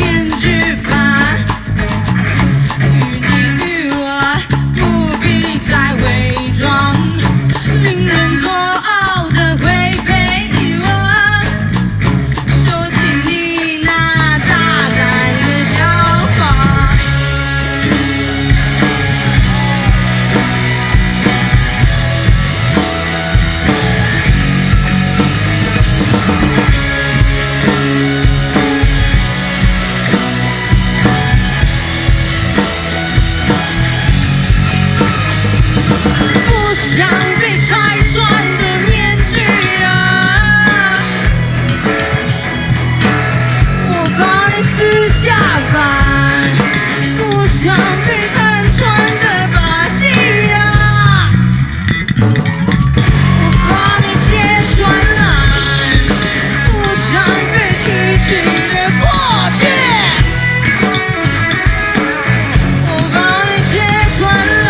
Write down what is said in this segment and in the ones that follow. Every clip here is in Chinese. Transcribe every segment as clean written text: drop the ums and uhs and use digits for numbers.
面具吧。与你与我不必再伪装，令人作呕的会被遗忘。收起你那大胆的想法。不想被拆穿的面具啊，我把你撕下吧。不想被看穿的把戏啊，我把你揭穿了。不想被提起的过去，我把你揭穿了。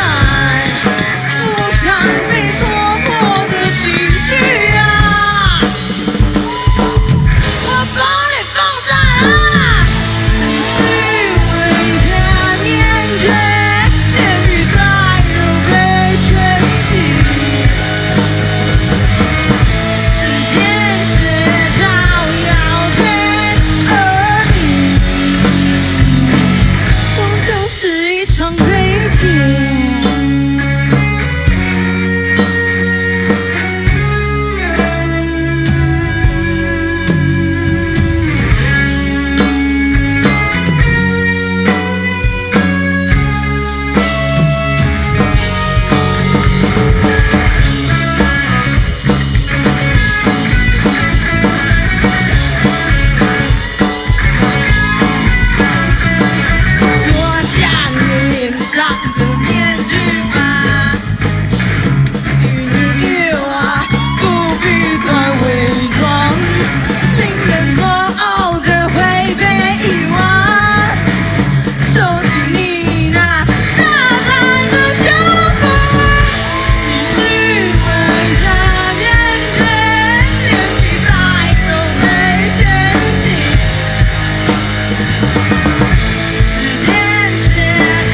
不想被戳破的情绪啊，我把你放大了。你虚伪的面具，面具再都被吹起。时间是照耀天，而你终究是一场悲剧。脱下你脸上的面具吧，与你与我不必再伪装，令人作呕的会被遗忘。收起你那大胆的想法，你虚伪的面具，连皮带都被掀起。时间是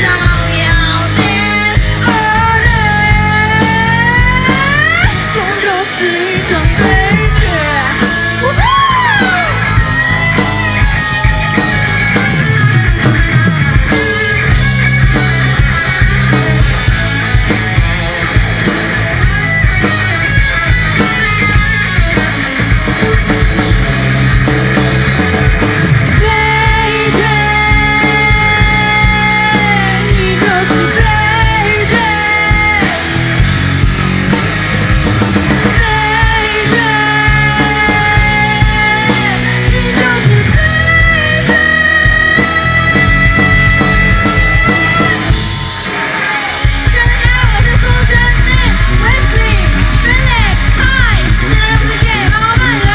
照耀天，而你终究是一场悲剧。悲剧，你就是悲剧。悲剧，你就是悲剧。大家好，我是苏轼内，Wesley Philip， 嗨，现在不是给妈妈们了。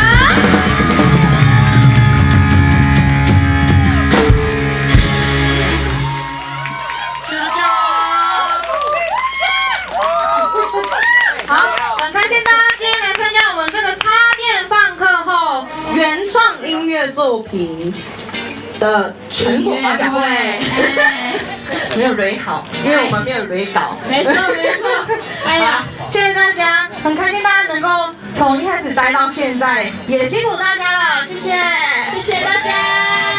好，很开心大家今天来参加我们这个插电放课后原创音乐作品的成果发表会。没有蕊好，因为我们没有蕊稿。没错没错，哎呀，谢谢大家，很开心大家能够从一开始待到现在，也辛苦大家了，谢谢。谢谢大家。